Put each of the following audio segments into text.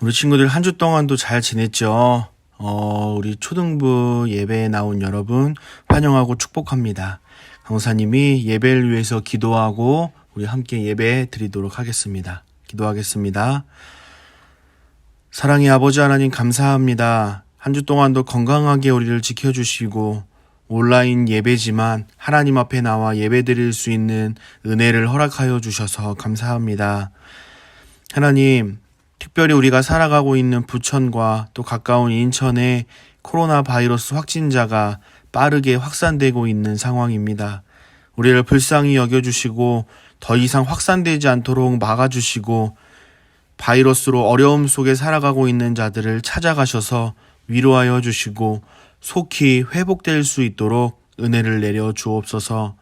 우리 친구들 한 주 동안도 잘 지냈죠? 우리 초등부 예배에 나온 여러분 환영하고 축복합니다. 강사님이 예배를 위해서 기도하고 우리 함께 예배 드리도록 하겠습니다. 기도하겠습니다. 사랑의 아버지 하나님 감사합니다. 한 주 동안도 건강하게 우리를 지켜주시고 온라인 예배지만 하나님 앞에 나와 예배 드릴 수 있는 은혜를 허락하여 주셔서 감사합니다. 하나님, 특별히 우리가 살아가고 있는 부천과 또 가까운 인천에 코로나 바이러스 확진자가 빠르게 확산되고 있는 상황입니다. 우리를 불쌍히 여겨주시고 더 이상 확산되지 않도록 막아주시고 바이러스로 어려움 속에 살아가고 있는 자들을 찾아가셔서 위로하여 주시고 속히 회복될 수 있도록 은혜를 내려 주옵소서.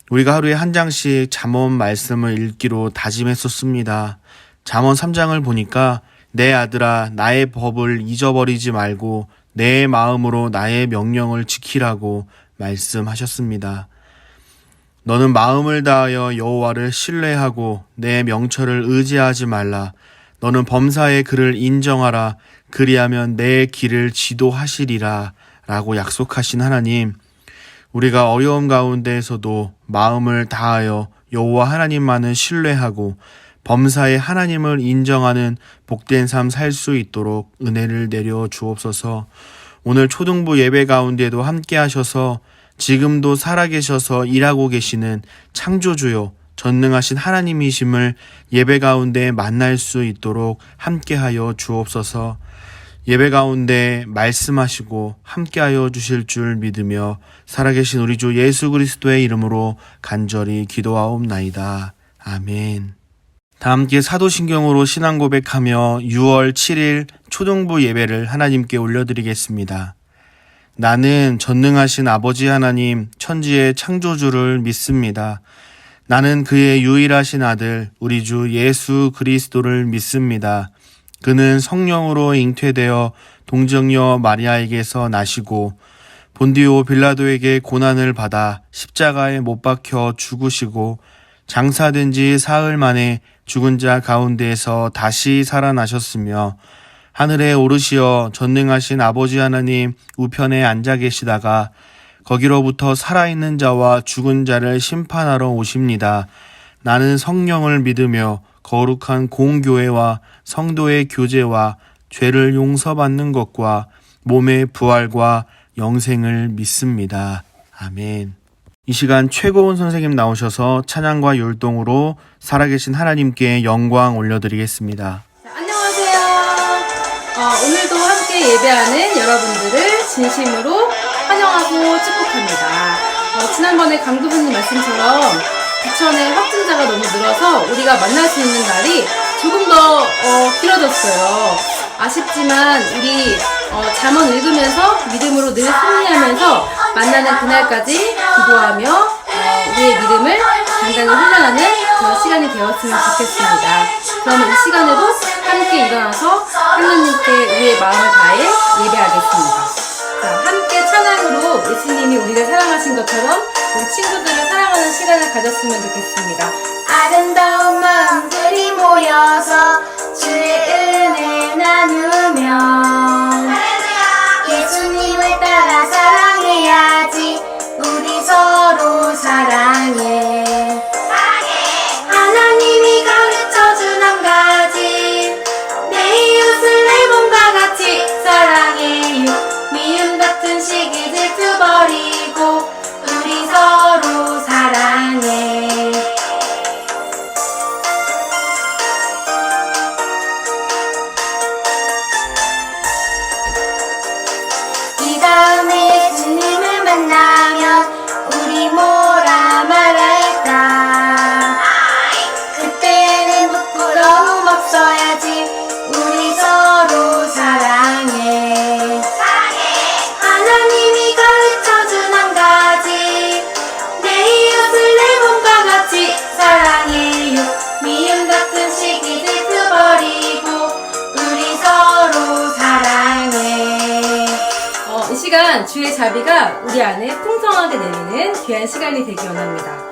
우리가 하루에 한 장씩 잠언 말씀을 읽기로 다짐했었습니다. 잠언 3장을 보니까 내 아들아 나의 법을 잊어버리지 말고 내 마음으로 나의 명령을 지키라고 말씀하셨습니다. 너는 마음을 다하여 여호와를 신뢰하고 내 명철을 의지하지 말라. 너는 범사의 그를 인정하라. 그리하면 내 길을 지도하시리라 라고 약속하신 하나님, 우리가 어려움 가운데에서도 마음을 다하여 여호와 하나님만을 신뢰하고 범사의 하나님을 인정하는 복된 삶 살 수 있도록 은혜를 내려 주옵소서. 오늘 초등부 예배 가운데도 함께 하셔서 지금도 살아계셔서 일하고 계시는 창조주요 전능하신 하나님이심을 예배 가운데 만날 수 있도록 함께하여 주옵소서. 예배 가운데 말씀하시고 함께하여 주실 줄 믿으며 살아계신 우리 주 예수 그리스도의 이름으로 간절히 기도하옵나이다. 아멘. 다 함께 사도신경으로 신앙 고백하며 6월 7일 초등부 예배를 하나님께 올려드리겠습니다. 나는 전능하신 아버지 하나님 천지의 창조주를 믿습니다. 나는 그의 유일하신 아들 우리 주 예수 그리스도를 믿습니다. 그는 성령으로 잉태되어 동정녀 마리아에게서 나시고 본디오 빌라도에게 고난을 받아 십자가에 못 박혀 죽으시고 장사된 지 사흘 만에 죽은 자 가운데에서 다시 살아나셨으며 하늘에 오르시어 전능하신 아버지 하나님 우편에 앉아 계시다가 거기로부터 살아있는 자와 죽은 자를 심판하러 오십니다. 나는 성령을 믿으며 거룩한 공교회와 성도의 교제와 죄를 용서받는 것과 몸의 부활과 영생을 믿습니다. 아멘. 이 시간 최고원 선생님 나오셔서 찬양과 율동으로 살아계신 하나님께 영광 올려드리겠습니다. 안녕하세요. 오늘도 함께 예배하는 여러분들을 진심으로 환영하고 축복합니다. 지난번에 강도사님 말씀처럼 부천에 확진자가 너무 늘어서 우리가 만날 수 있는 날이 조금 더 길어졌어요. 아쉽지만 우리 잠언 읽으면서 믿음으로 늘 승리하면서 만나는 그날까지 기도하며 우리의 믿음을 단단히 훈련하는 그런 시간이 되었으면 좋겠습니다. 그러면 이 시간에도 함께 일어나서 하나님께 우리의 마음을 다해 예배하겠습니다. 자, 함께 찬양으로 예수님이 우리를 사랑하신 것처럼 우리 친구들을 사랑하는 시간을 가졌으면 좋겠습니다. 아름다운 마음들이 모여서 주의 은혜 나누며 예수님을 따라 사랑해야지. 우리 서로 사랑해. 하나님이 가르쳐준 한 가지, 내 이웃을 내 몸과 같이 사랑해요. 미움 같은 시기 질투버리고 우리 서로 사랑해. 이 다음에 예수님을 만나면 우리 뭐라 말할까? 그때는 부끄러움 없어야지. 우리 서로 사랑해. 하나님이 가르쳐준 한 가지, 내 이웃을 내 몸과 같이 사랑해요. 미움 같은 시기 질투버리고 우리 서로 사랑해. 이 시간 주의 자비가 우리 안에 풍성하게 내리는 귀한 시간이 되기 원합니다.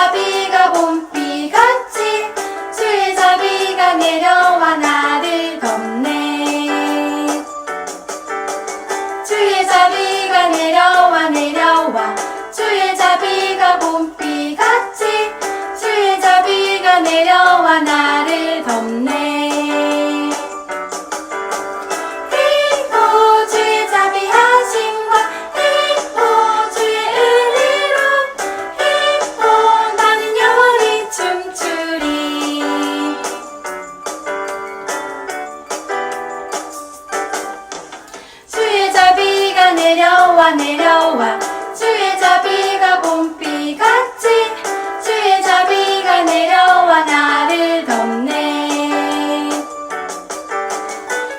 자비가 봄비같이 주의 자비가 내려와 나를 덮네. 주의 자비가 내려와 주의 자비가 봄비같이 주의 자비가 내려와 나를 덮네. 오 주의 자비하심과 오 주의 은혜로 오 나는 영원히 춤추리. 주의 자비가 내려와 주의 자비가 봄비같이 주의 자비가 내려와 나를 덮네.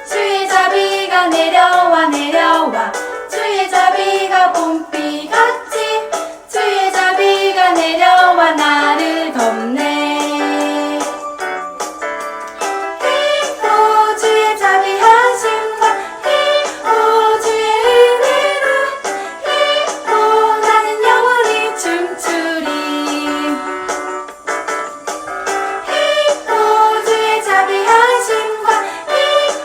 주의 자비가 내려와 주의 자비가 봄비같이 주의 자비가 내려와 나를 덮네. 오 주의 자비하심과 오 주의 은혜로 오 나는 영원히 춤추리. 오 주의 자비하심과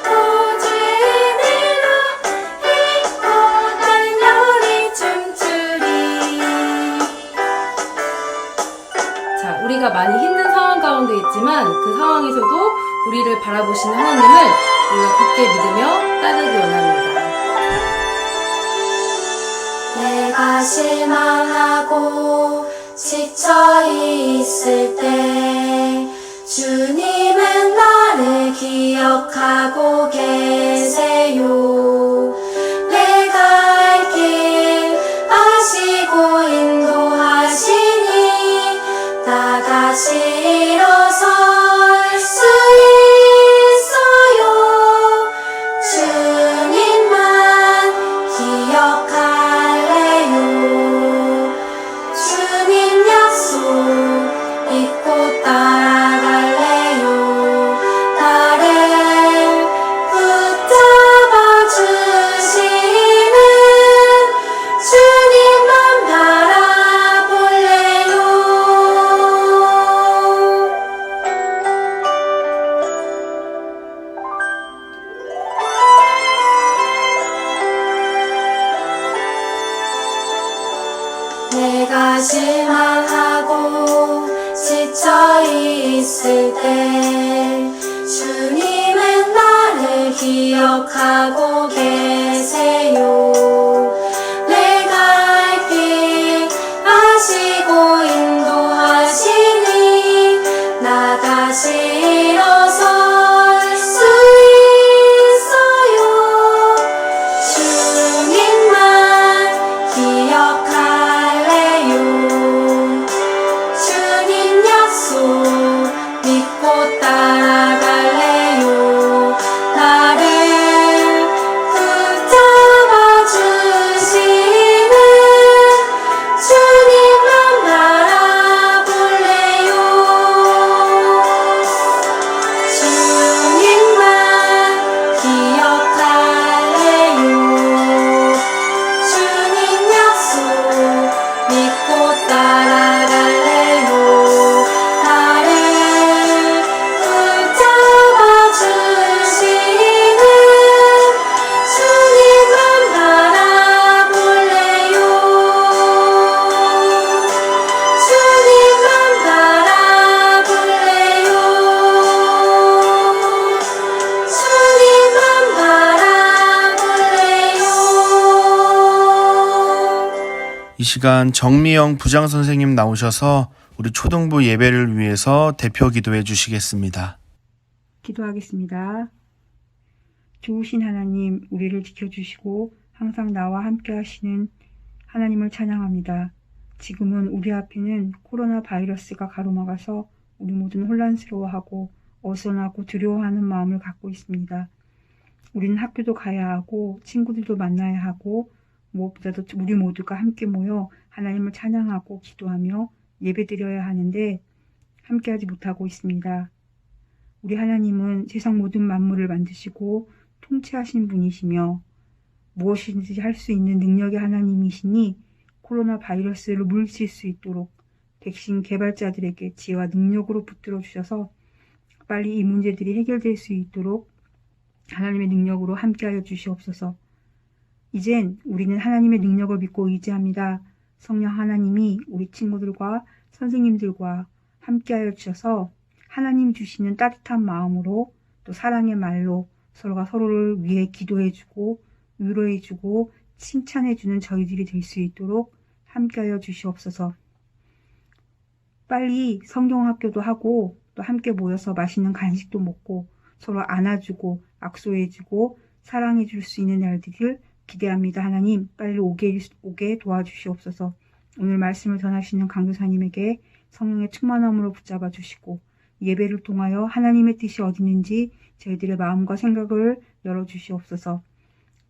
오 주의 은혜로 오 나는 영원히 춤추리. 자, 우리가 많이 힘든 상황 가운데 있지만 그 상황에서도 우리를 바라보시는 하나님을 우리가 굳게 믿으며 따르기 원합니다. 내가 실망하고 지쳐 있을 때 주님은 나를 기억하고 계세요. 내가 갈 길 아시고 인도하시니 나다시 일어설 수 있어요. 주님만 기억할래요. 주님 약속 믿고 따라갈래요. 나를 붙잡아 주시는 주님만 바라볼래요. 내가 실망하고 지쳐 있을 때 주님은 나를 기억하고 계세요. 내가 갈 길 아시고 인도하시니 나다시 일어설 수 있어요. 주님만 기억할래요. 주님 약속 믿고 따라갈래요. 나를 붙잡아 주시는 주님만 바라볼래요. 주님만 기억할래요. 주님 약속 믿고 따라갈래요. 나를 붙잡아 주시는 주님만 바라볼래요. 주님만 바라볼래요. 주님만 바라볼래요. 이 시간 정미영 부장 선생님 나오셔서 우리 초등부 예배를 위해서 대표 기도해 주시겠습니다. 기도하겠습니다. 좋으신 하나님, 우리를 지켜주시고 항상 나와 함께 하시는 하나님을 찬양합니다. 지금은 우리 앞에는 코로나 바이러스가 가로막아서 우리 모두는 혼란스러워하고 어선하고 두려워하는 마음을 갖고 있습니다. 우리는 학교도 가야 하고 친구들도 만나야 하고 무엇보다도 우리 모두가 함께 모여 하나님을 찬양하고 기도하며 예배드려야 하는데 함께하지 못하고 있습니다. 우리 하나님은 세상 모든 만물을 만드시고 통치하신 분이시며 무엇이든지 할 수 있는 능력의 하나님이시니 코로나 바이러스를 물리칠 수 있도록 백신 개발자들에게 지혜와 능력으로 붙들어 주셔서 빨리 이 문제들이 해결될 수 있도록 하나님의 능력으로 함께하여 주시옵소서. 이젠 우리는 하나님의 능력을 믿고 의지합니다. 성령 하나님이 우리 친구들과 선생님들과 함께하여 주셔서 하나님 주시는 따뜻한 마음으로 또 사랑의 말로 서로가 서로를 위해 기도해주고 위로해주고 칭찬해주는 저희들이 될 수 있도록 함께하여 주시옵소서. 빨리 성경학교도 하고 또 함께 모여서 맛있는 간식도 먹고 서로 안아주고 악수해주고 사랑해줄 수 있는 날들을 기대합니다. 하나님 빨리 오게 도와주시옵소서. 오늘 말씀을 전하시는 강도사님에게 성령의 충만함으로 붙잡아 주시고 예배를 통하여 하나님의 뜻이 어디 있는지 저희들의 마음과 생각을 열어주시옵소서.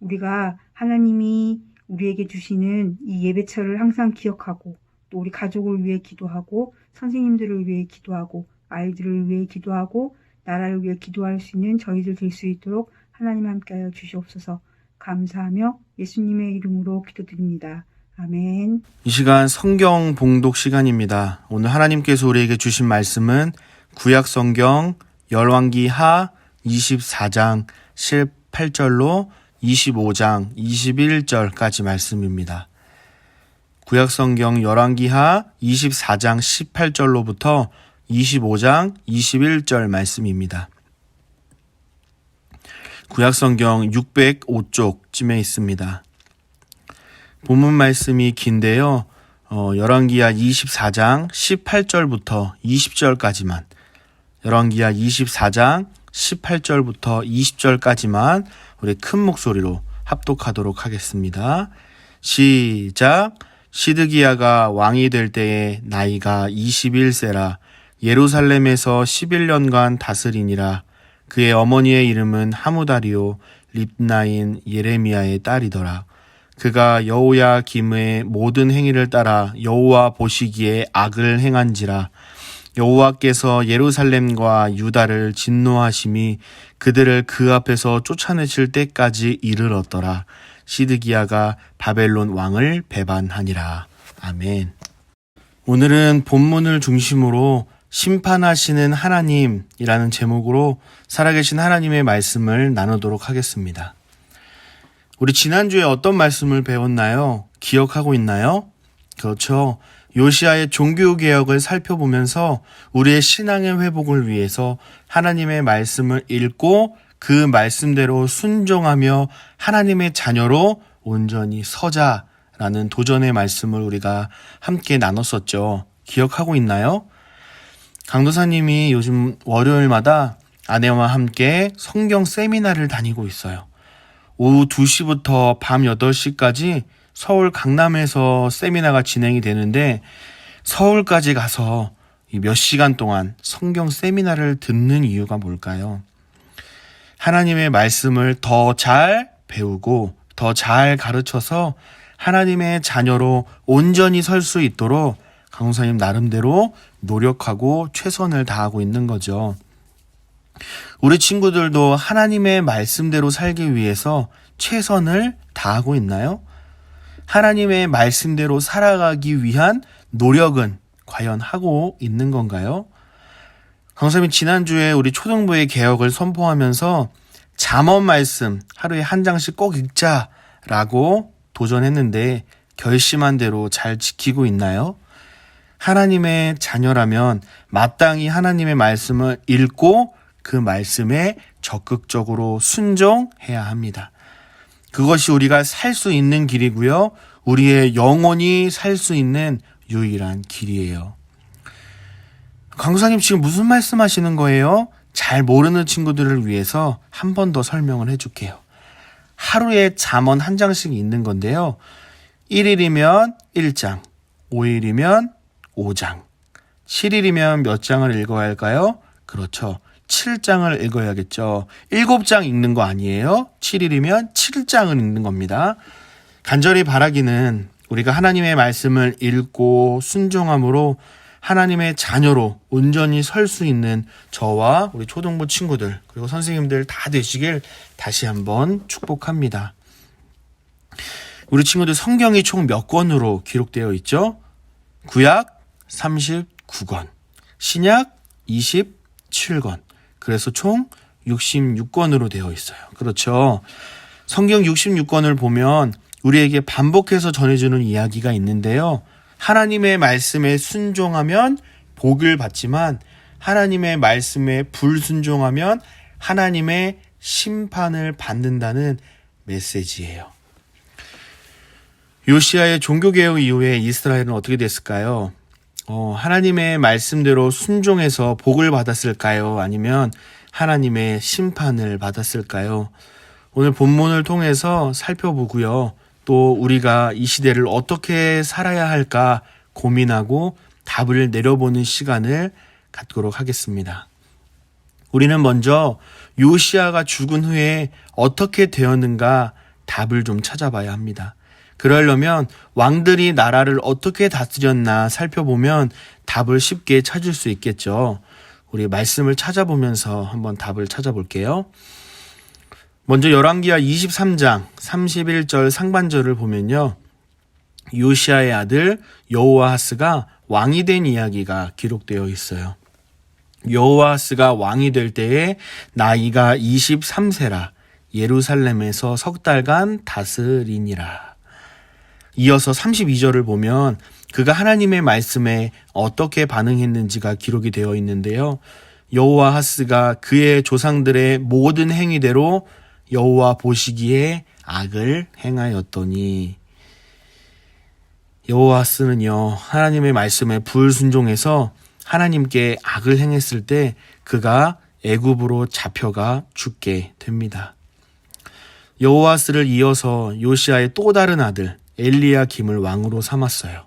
우리가 하나님이 우리에게 주시는 이 예배처를 항상 기억하고 또 우리 가족을 위해 기도하고 선생님들을 위해 기도하고 아이들을 위해 기도하고 나라를 위해 기도할 수 있는 저희들 될 수 있도록 하나님 함께하여 주시옵소서. 감사하며 예수님의 이름으로 기도드립니다. 아멘. 이 시간 성경 봉독 시간입니다. 오늘 하나님께서 우리에게 주신 말씀은 구약 성경 열왕기하 24장 18절로 25장 21절까지 말씀입니다. 구약 성경 열왕기하 24장 18절로부터 25장 21절 말씀입니다. 구약 성경 605쪽쯤에 있습니다. 본문 말씀이 긴데요. 열왕기하 24장 18절부터 20절까지만 열왕기하 24장 18절부터 20절까지만 우리 큰 목소리로 합독하도록 하겠습니다. 시작. 시드기야가 왕이 될 때에 나이가 21세라 예루살렘에서 11년간 다스리니라. 그의 어머니의 이름은 하무다리오 립나인 예레미야의 딸이더라. 그가 여호야 김의 모든 행위를 따라 여호와 보시기에 악을 행한지라. 여호와께서 예루살렘과 유다를 진노하심이 그들을 그 앞에서 쫓아내실 때까지 이르렀더라. 시드기야가 바벨론 왕을 배반하니라. 아멘. 오늘은 본문을 중심으로 심판하시는 하나님이라는 제목으로 살아계신 하나님의 말씀을 나누도록 하겠습니다. 우리 지난주에 어떤 말씀을 배웠나요? 기억하고 있나요? 그렇죠. 요시아의 종교개혁을 살펴보면서 우리의 신앙의 회복을 위해서 하나님의 말씀을 읽고 그 말씀대로 순종하며 하나님의 자녀로 온전히 서자라는 도전의 말씀을 우리가 함께 나눴었죠. 기억하고 있나요? 강도사님이 요즘 월요일마다 아내와 함께 성경 세미나를 다니고 있어요. 오후 2시부터 밤 8시까지 서울 강남에서 세미나가 진행이 되는데 서울까지 가서 몇 시간 동안 성경 세미나를 듣는 이유가 뭘까요? 하나님의 말씀을 더 잘 배우고 더 잘 가르쳐서 하나님의 자녀로 온전히 설 수 있도록 강도사님 나름대로 노력하고 최선을 다하고 있는 거죠. 우리 친구들도 하나님의 말씀대로 살기 위해서 최선을 다하고 있나요? 하나님의 말씀대로 살아가기 위한 노력은 과연 하고 있는 건가요? 강사님 지난주에 우리 초등부의 개혁을 선포하면서 잠언 말씀 하루에 한 장씩 꼭 읽자라고 도전했는데 결심한 대로 잘 지키고 있나요? 하나님의 자녀라면 마땅히 하나님의 말씀을 읽고 그 말씀에 적극적으로 순종해야 합니다. 그것이 우리가 살 수 있는 길이고요. 우리의 영혼이 살 수 있는 유일한 길이에요. 강도사님 지금 무슨 말씀하시는 거예요? 잘 모르는 친구들을 위해서 한 번 더 설명을 해줄게요. 하루에 잠언 한 장씩 읽는 건데요. 1일이면 1장, 5일이면 5장, 7일이면 몇 장을 읽어야 할까요? 그렇죠. 7장을 읽어야겠죠. 7장 읽는 거 아니에요. 7일이면 7장을 읽는 겁니다. 간절히 바라기는 우리가 하나님의 말씀을 읽고 순종함으로 하나님의 자녀로 온전히 설 수 있는 저와 우리 초등부 친구들 그리고 선생님들 다 되시길 다시 한번 축복합니다. 우리 친구들 성경이 총 몇 권으로 기록되어 있죠? 구약, 39권, 신약 27권. 그래서 총 66권으로 되어 있어요. 그렇죠. 성경 66권을 보면 우리에게 반복해서 전해주는 이야기가 있는데요. 하나님의 말씀에 순종하면 복을 받지만 하나님의 말씀에 불순종하면 하나님의 심판을 받는다는 메시지예요. 요시야의 종교개혁 이후에 이스라엘은 어떻게 됐을까요? 하나님의 말씀대로 순종해서 복을 받았을까요? 아니면 하나님의 심판을 받았을까요? 오늘 본문을 통해서 살펴보고요. 또 우리가 이 시대를 어떻게 살아야 할까 고민하고 답을 내려보는 시간을 갖도록 하겠습니다. 우리는 먼저 요시야가 죽은 후에 어떻게 되었는가 답을 좀 찾아봐야 합니다. 그러려면 왕들이 나라를 어떻게 다스렸나 살펴보면 답을 쉽게 찾을 수 있겠죠. 우리 말씀을 찾아보면서 한번 답을 찾아볼게요. 먼저 열왕기하 23장 31절 상반절을 보면요. 요시야의 아들 여호아하스가 왕이 된 이야기가 기록되어 있어요. 여호아하스가 왕이 될 때에 나이가 23세라 예루살렘에서 석 달간 다스리니라. 이어서 32절을 보면 그가 하나님의 말씀에 어떻게 반응했는지가 기록이 되어 있는데요. 여호아하스가 그의 조상들의 모든 행위대로 여호와 보시기에 악을 행하였더니, 여호아하스는요 하나님의 말씀에 불순종해서 하나님께 악을 행했을 때 그가 애굽으로 잡혀가 죽게 됩니다. 여호아하스를 이어서 요시야의 또 다른 아들 엘리야김을 왕으로 삼았어요.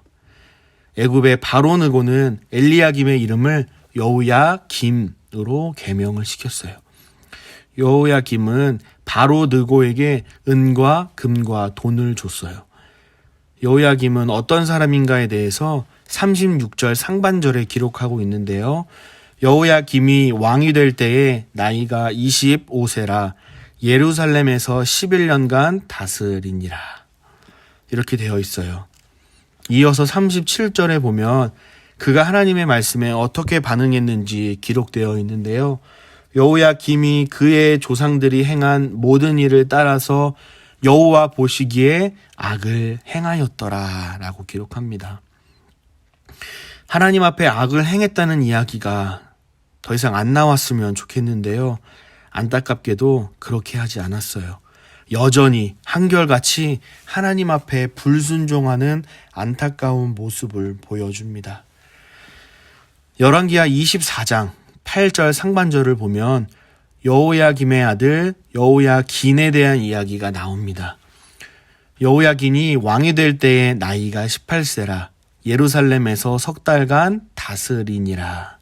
애굽의 바로 느고는 엘리야김의 이름을 여호야김으로 개명을 시켰어요. 여호야김은 바로 느고에게 은과 금과 돈을 줬어요. 여호야김은 어떤 사람인가에 대해서 36절 상반절에 기록하고 있는데요. 여호야김이 왕이 될 때에 나이가 25세라 예루살렘에서 11년간 다스리니라. 이렇게 되어 있어요. 이어서 37절에 보면 그가 하나님의 말씀에 어떻게 반응했는지 기록되어 있는데요. 여호야김이 그의 조상들이 행한 모든 일을 따라서 여호와 보시기에 악을 행하였더라 라고 기록합니다. 하나님 앞에 악을 행했다는 이야기가 더 이상 안 나왔으면 좋겠는데요. 안타깝게도 그렇게 하지 않았어요. 여전히 한결같이 하나님 앞에 불순종하는 안타까운 모습을 보여줍니다. 열왕기하 24장 8절 상반절을 보면 여호야김의 아들 여호야긴에 대한 이야기가 나옵니다. 여호야긴이 왕이 될 때의 나이가 18세라 예루살렘에서 석 달간 다스리니라.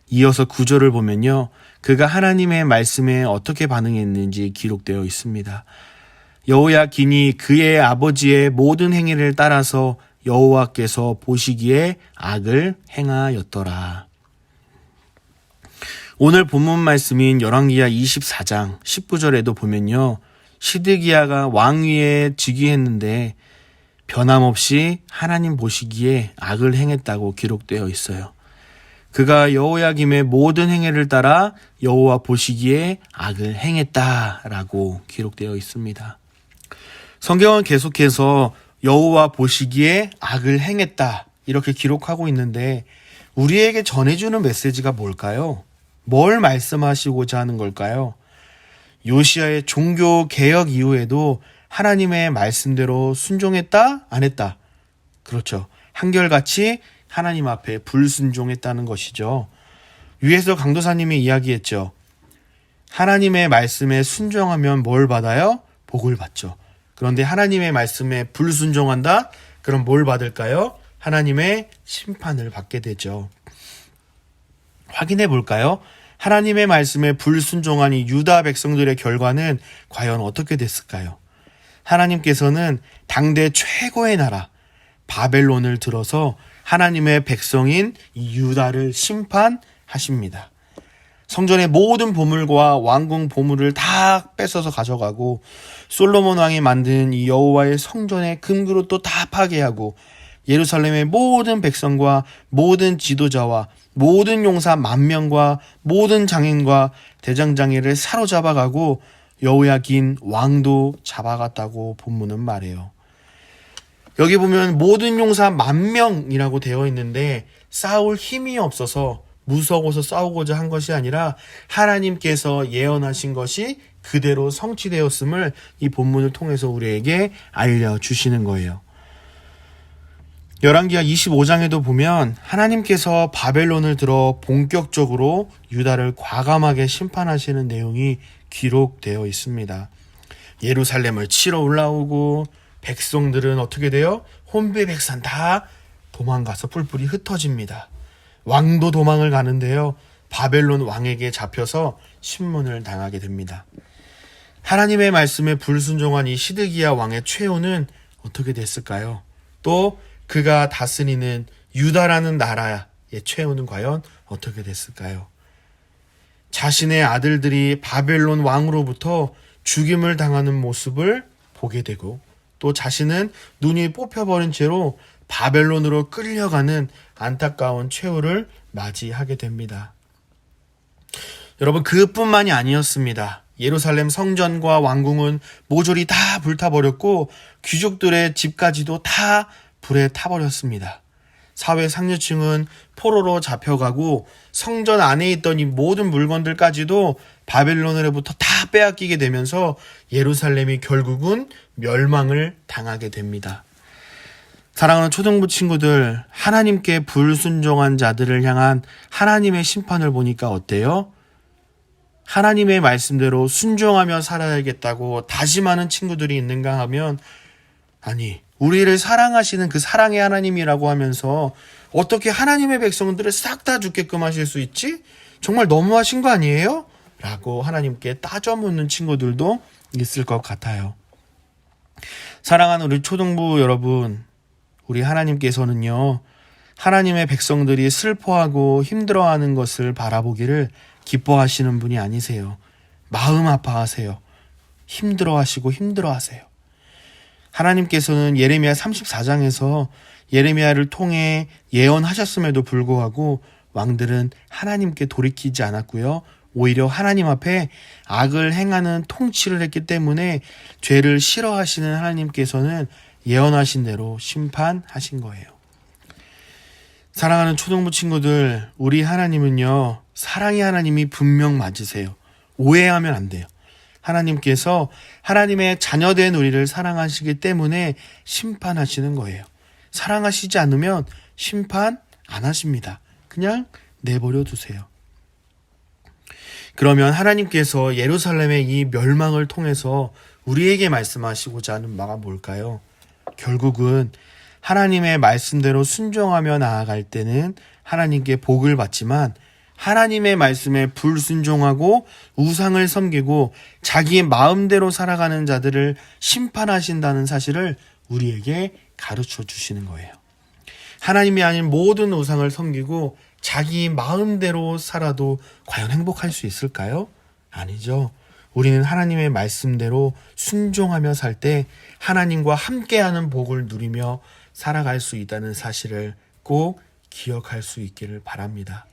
이어서 9절을 보면요. 그가 하나님의 말씀에 어떻게 반응했는지 기록되어 있습니다. 여호야긴이 그의 아버지의 모든 행위를 따라서 여호와께서 보시기에 악을 행하였더라. 오늘 본문 말씀인 열왕기하 24장 19절에도 보면요. 시드기야가 왕위에 즉위했는데 변함없이 하나님 보시기에 악을 행했다고 기록되어 있어요. 그가 여호야김의 모든 행위를 따라 여호와 보시기에 악을 행했다라고 기록되어 있습니다. 성경은 계속해서 여호와 보시기에 악을 행했다 이렇게 기록하고 있는데 우리에게 전해주는 메시지가 뭘까요? 뭘 말씀하시고자 하는 걸까요? 요시야의 종교 개혁 이후에도 하나님의 말씀대로 순종했다? 안 했다? 그렇죠. 한결같이 하나님 앞에 불순종했다는 것이죠. 위에서 강도사님이 이야기했죠. 하나님의 말씀에 순종하면 뭘 받아요? 복을 받죠. 그런데 하나님의 말씀에 불순종한다? 그럼 뭘 받을까요? 하나님의 심판을 받게 되죠. 확인해 볼까요? 하나님의 말씀에 불순종한 이 유다 백성들의 결과는 과연 어떻게 됐을까요? 하나님께서는 당대 최고의 나라 바벨론을 들어서 하나님의 백성인 이 유다를 심판하십니다. 성전의 모든 보물과 왕궁 보물을 다 뺏어서 가져가고 솔로몬 왕이 만든 이 여호와의 성전의 금그릇도 다 파괴하고 예루살렘의 모든 백성과 모든 지도자와 모든 용사 10,000명과 모든 장인과 대장장이를 사로잡아가고 여호야긴 왕도 잡아갔다고 본문은 말해요. 여기 보면 모든 용사 10,000명이라고 되어 있는데 싸울 힘이 없어서 무서워서 싸우고자 한 것이 아니라 하나님께서 예언하신 것이 그대로 성취되었음을 이 본문을 통해서 우리에게 알려주시는 거예요. 열왕기하 25장에도 보면 하나님께서 바벨론을 들어 본격적으로 유다를 과감하게 심판하시는 내용이 기록되어 있습니다. 예루살렘을 치러 올라오고 백성들은 어떻게 돼요? 혼비백산 다 도망가서 뿔뿔이 흩어집니다. 왕도 도망을 가는데요. 바벨론 왕에게 잡혀서 신문을 당하게 됩니다. 하나님의 말씀에 불순종한 이 시드기야 왕의 최후는 어떻게 됐을까요? 또 그가 다스리는 유다라는 나라의 최후는 과연 어떻게 됐을까요? 자신의 아들들이 바벨론 왕으로부터 죽임을 당하는 모습을 보게 되고 또 자신은 눈이 뽑혀버린 채로 바벨론으로 끌려가는 안타까운 최후를 맞이하게 됩니다. 여러분, 그뿐만이 아니었습니다. 예루살렘 성전과 왕궁은 모조리 다 불타버렸고 귀족들의 집까지도 다 불에 타버렸습니다. 사회 상류층은 포로로 잡혀가고 성전 안에 있던 이 모든 물건들까지도 바벨론으로부터 다 빼앗기게 되면서 예루살렘이 결국은 멸망을 당하게 됩니다. 사랑하는 초등부 친구들, 하나님께 불순종한 자들을 향한 하나님의 심판을 보니까 어때요? 하나님의 말씀대로 순종하며 살아야겠다고 다짐하는 친구들이 있는가 하면, 아니, 우리를 사랑하시는 그 사랑의 하나님이라고 하면서 어떻게 하나님의 백성들을 싹 다 죽게끔 하실 수 있지? 정말 너무하신 거 아니에요? 라고 하나님께 따져 묻는 친구들도 있을 것 같아요. 사랑하는 우리 초등부 여러분, 우리 하나님께서는요, 하나님의 백성들이 슬퍼하고 힘들어하는 것을 바라보기를 기뻐하시는 분이 아니세요. 마음 아파하세요. 힘들어하세요. 하나님께서는 예레미야 34장에서 예레미야를 통해 예언하셨음에도 불구하고 왕들은 하나님께 돌이키지 않았고요. 오히려 하나님 앞에 악을 행하는 통치를 했기 때문에 죄를 싫어하시는 하나님께서는 예언하신 대로 심판하신 거예요. 사랑하는 초등부 친구들, 우리 하나님은요, 사랑의 하나님이 분명 맞으세요. 오해하면 안 돼요. 하나님께서 하나님의 자녀된 우리를 사랑하시기 때문에 심판하시는 거예요. 사랑하시지 않으면 심판 안 하십니다. 그냥 내버려 두세요. 그러면 하나님께서 예루살렘의 이 멸망을 통해서 우리에게 말씀하시고자 하는 바가 뭘까요? 결국은 하나님의 말씀대로 순종하며 나아갈 때는 하나님께 복을 받지만 하나님의 말씀에 불순종하고 우상을 섬기고 자기의 마음대로 살아가는 자들을 심판하신다는 사실을 우리에게 가르쳐 주시는 거예요. 하나님이 아닌 모든 우상을 섬기고 자기 마음대로 살아도 과연 행복할 수 있을까요? 아니죠. 우리는 하나님의 말씀대로 순종하며 살 때 하나님과 함께하는 복을 누리며 살아갈 수 있다는 사실을 꼭 기억할 수 있기를 바랍니다.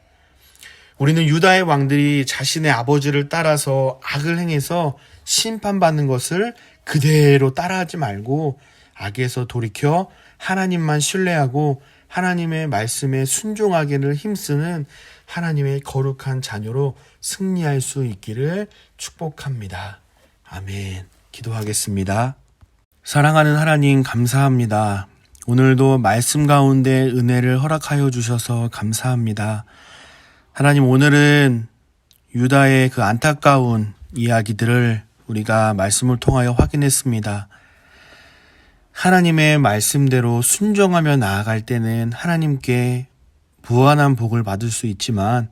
우리는 유다의 왕들이 자신의 아버지를 따라서 악을 행해서 심판받는 것을 그대로 따라하지 말고 악에서 돌이켜 하나님만 신뢰하고 하나님의 말씀에 순종하기를 힘쓰는 하나님의 거룩한 자녀로 승리할 수 있기를 축복합니다. 아멘. 기도하겠습니다. 사랑하는 하나님, 감사합니다. 오늘도 말씀 가운데 은혜를 허락하여 주셔서 감사합니다. 하나님, 오늘은 유다의 그 안타까운 이야기들을 우리가 말씀을 통하여 확인했습니다. 하나님의 말씀대로 순종하며 나아갈 때는 하나님께 무한한 복을 받을 수 있지만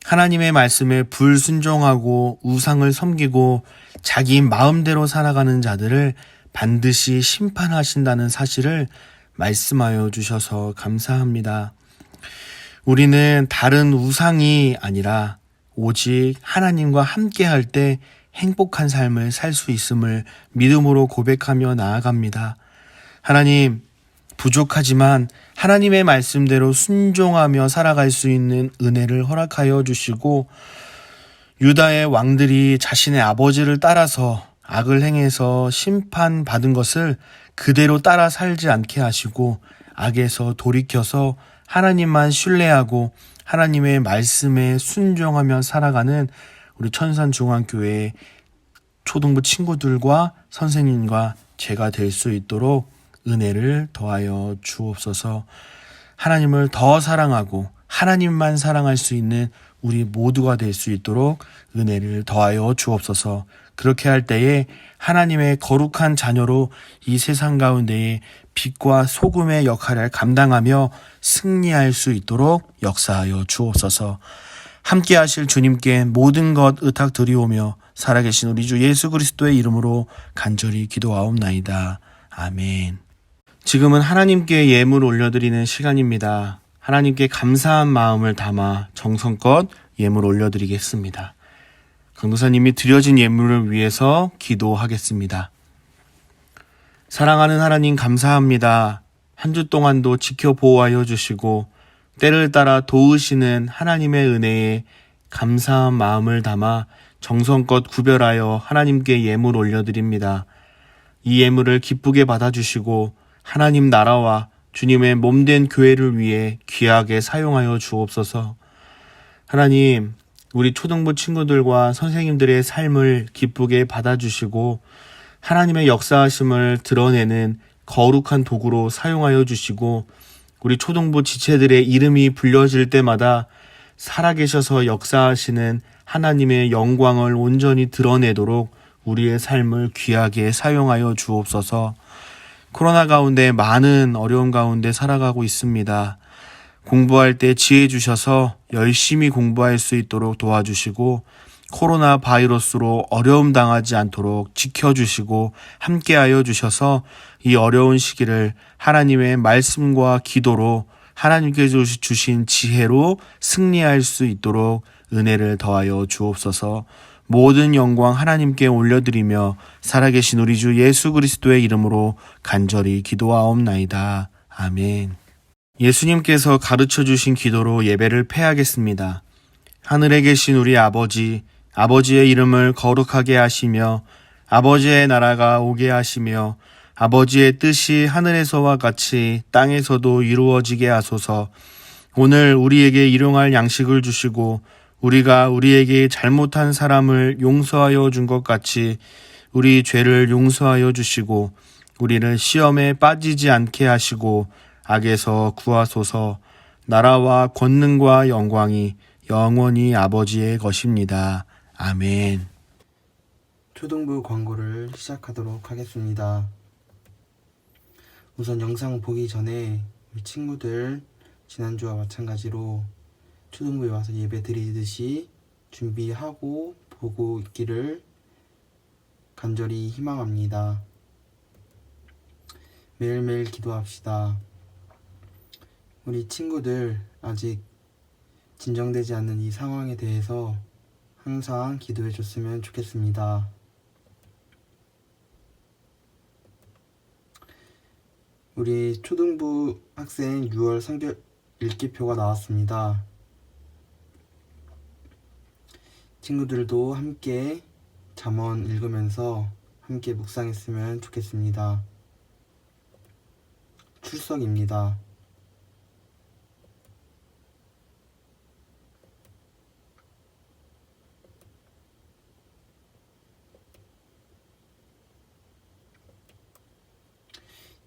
하나님의 말씀에 불순종하고 우상을 섬기고 자기 마음대로 살아가는 자들을 반드시 심판하신다는 사실을 말씀하여 주셔서 감사합니다. 우리는 다른 우상이 아니라 오직 하나님과 함께할 때 행복한 삶을 살 수 있음을 믿음으로 고백하며 나아갑니다. 하나님, 부족하지만 하나님의 말씀대로 순종하며 살아갈 수 있는 은혜를 허락하여 주시고, 유다의 왕들이 자신의 아버지를 따라서 악을 행해서 심판받은 것을 그대로 따라 살지 않게 하시고, 악에서 돌이켜서 하나님만 신뢰하고 하나님의 말씀에 순종하며 살아가는 우리 천산중앙교회 초등부 친구들과 선생님과 제가 될 수 있도록 은혜를 더하여 주옵소서. 하나님을 더 사랑하고 하나님만 사랑할 수 있는 우리 모두가 될 수 있도록 은혜를 더하여 주옵소서. 그렇게 할 때에 하나님의 거룩한 자녀로 이 세상 가운데에 빛과 소금의 역할을 감당하며 승리할 수 있도록 역사하여 주옵소서. 함께 하실 주님께 모든 것 의탁드리오며 살아계신 우리 주 예수 그리스도의 이름으로 간절히 기도하옵나이다. 아멘. 지금은 하나님께 예물 올려드리는 시간입니다. 하나님께 감사한 마음을 담아 정성껏 예물 올려드리겠습니다. 강도사님이 드려진 예물을 위해서 기도하겠습니다. 사랑하는 하나님 감사합니다. 한 주 동안도 지켜 보호하여 주시고 때를 따라 도우시는 하나님의 은혜에 감사한 마음을 담아 정성껏 구별하여 하나님께 예물 올려드립니다. 이 예물을 기쁘게 받아주시고 하나님 나라와 주님의 몸된 교회를 위해 귀하게 사용하여 주옵소서. 하나님, 우리 초등부 친구들과 선생님들의 삶을 기쁘게 받아주시고 하나님의 역사하심을 드러내는 거룩한 도구로 사용하여 주시고, 우리 초등부 지체들의 이름이 불려질 때마다 살아계셔서 역사하시는 하나님의 영광을 온전히 드러내도록 우리의 삶을 귀하게 사용하여 주옵소서. 코로나 가운데 많은 어려움 가운데 살아가고 있습니다. 공부할 때 지혜 주셔서 열심히 공부할 수 있도록 도와주시고, 코로나 바이러스로 어려움 당하지 않도록 지켜주시고 함께하여 주셔서 이 어려운 시기를 하나님의 말씀과 기도로 하나님께서 주신 지혜로 승리할 수 있도록 은혜를 더하여 주옵소서. 모든 영광 하나님께 올려드리며 살아계신 우리 주 예수 그리스도의 이름으로 간절히 기도하옵나이다. 아멘. 예수님께서 가르쳐 주신 기도로 예배를 폐하겠습니다. 하늘에 계신 우리 아버지, 아버지의 이름을 거룩하게 하시며 아버지의 나라가 오게 하시며 아버지의 뜻이 하늘에서와 같이 땅에서도 이루어지게 하소서. 오늘 우리에게 일용할 양식을 주시고 우리가 우리에게 잘못한 사람을 용서하여 준 것 같이 우리 죄를 용서하여 주시고 우리를 시험에 빠지지 않게 하시고 악에서 구하소서. 나라와 권능과 영광이 영원히 아버지의 것입니다. 아멘. 초등부 광고를 시작하도록 하겠습니다. 우선 영상 보기 전에 우리 친구들 지난주와 마찬가지로 초등부에 와서 예배 드리듯이 준비하고 보고 있기를 간절히 희망합니다. 매일매일 기도합시다. 우리 친구들 아직 진정되지 않는 이 상황에 대해서 항상 기도해 줬으면 좋겠습니다. 우리 초등부 학생 6월 성적 읽기표가 나왔습니다. 친구들도 함께 잠언 읽으면서 함께 묵상했으면 좋겠습니다. 출석입니다.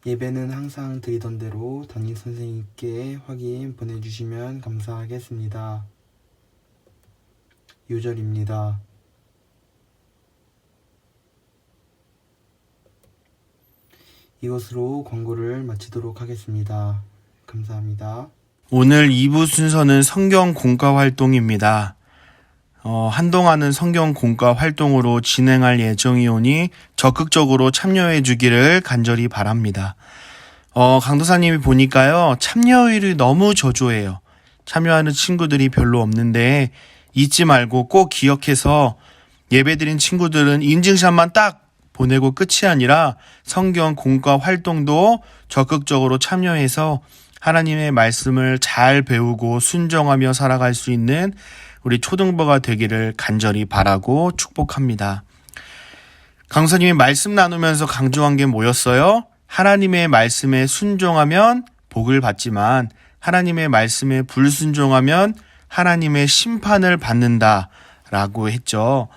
예배는 항상 드리던 대로 담임 선생님께 확인 보내주시면 감사하겠습니다. 요절입니다. 이것으로 광고를 마치도록 하겠습니다. 감사합니다. 오늘 2부 순서는 성경 공과 활동입니다. 한동안은 성경 공과 활동으로 진행할 예정이오니 적극적으로 참여해 주기를 간절히 바랍니다. 강도사님이 보니까요, 참여율이 너무 저조해요. 참여하는 친구들이 별로 없는데 잊지 말고 꼭 기억해서 예배드린 친구들은 인증샷만 딱 보내고 끝이 아니라 성경 공과 활동도 적극적으로 참여해서 하나님의 말씀을 잘 배우고 순종하며 살아갈 수 있는 우리 초등부가 되기를 간절히 바라고 축복합니다. 강사님이 말씀 나누면서 강조한 게 뭐였어요? 하나님의 말씀에 순종하면 복을 받지만 하나님의 말씀에 불순종하면 하나님의 심판을 받는다라고 했죠.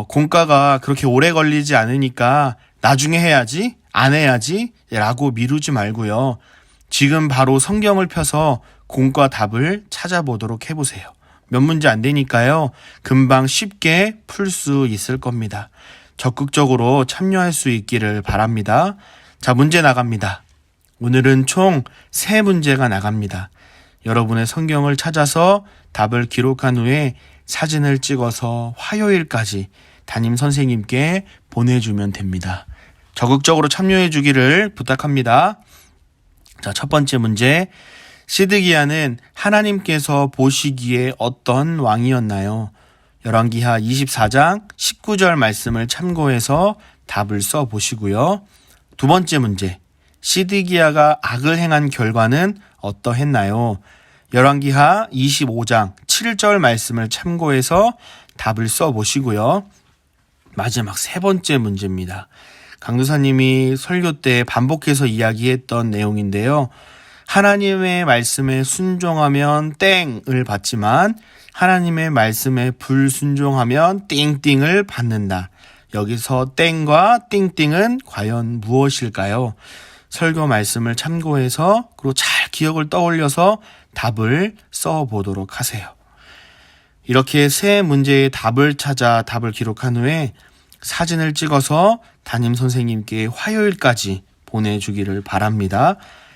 공과가 그렇게 오래 걸리지 않으니까 나중에 해야지, 안 해야지 라고 미루지 말고요. 지금 바로 성경을 펴서 공과 답을 찾아보도록 해보세요. 몇 문제 안 되니까요. 금방 쉽게 풀 수 있을 겁니다. 적극적으로 참여할 수 있기를 바랍니다. 자, 문제 나갑니다. 오늘은 총 3문제가 나갑니다. 여러분의 성경을 찾아서 답을 기록한 후에 사진을 찍어서 화요일까지 담임 선생님께 보내주면 됩니다. 적극적으로 참여해 주기를 부탁합니다. 자, 첫 번째 문제. 시드기야는 하나님께서 보시기에 어떤 왕이었나요? 열왕기하 24장 19절 말씀을 참고해서 답을 써보시고요. 두 번째 문제. 시드기야가 악을 행한 결과는 어떠했나요? 열왕기하 25장 7절 말씀을 참고해서 답을 써보시고요. 마지막 세 번째 문제입니다. 강도사님이 설교 때 반복해서 이야기했던 내용인데요. 하나님의 말씀에 순종하면 땡을 받지만 하나님의 말씀에 불순종하면 띵띵을 받는다. 여기서 땡과 띵띵은 과연 무엇일까요? 설교 말씀을 참고해서 그리고 잘 기억을 떠올려서 답을 써보도록 하세요. 이렇게 세 문제의 답을 찾아 답을 기록한 후에 사진을 찍어서 담임 선생님께 화요일까지 보내주기를 바랍니다.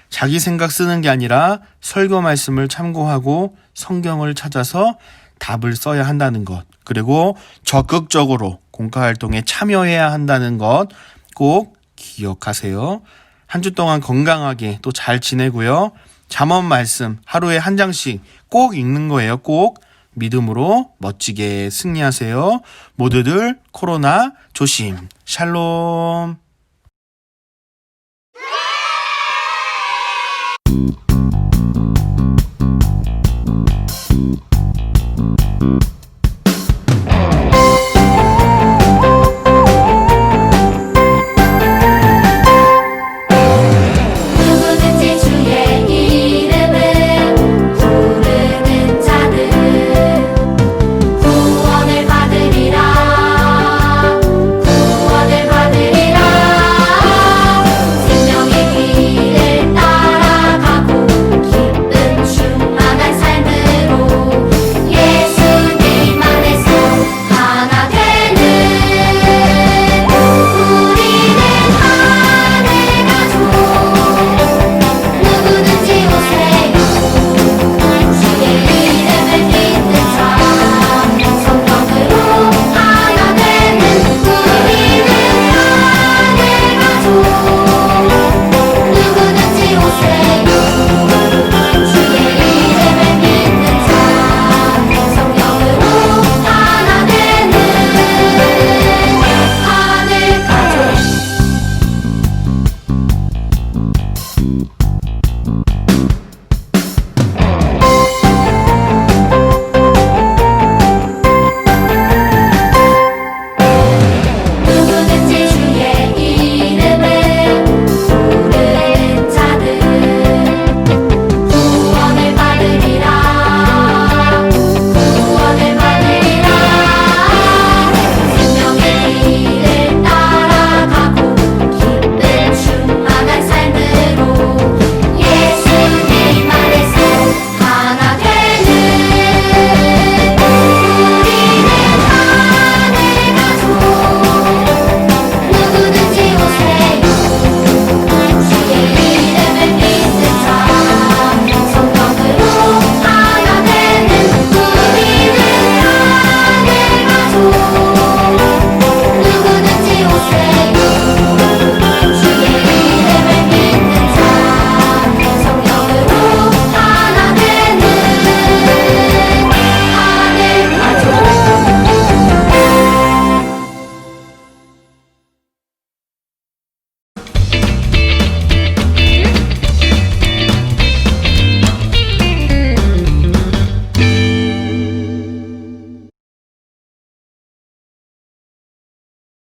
자기 생각 쓰는 게 아니라 설교 말씀을 참고하고 성경을 찾아서 답을 써야 한다는 것, 그리고 적극적으로 공과활동에 참여해야 한다는 것 꼭 기억하세요. 한 주 동안 건강하게 또 잘 지내고요. 잠언 말씀 하루에 한 장씩 꼭 읽는 거예요. 꼭 믿음으로 멋지게 승리하세요. 모두들 코로나 조심. 샬롬.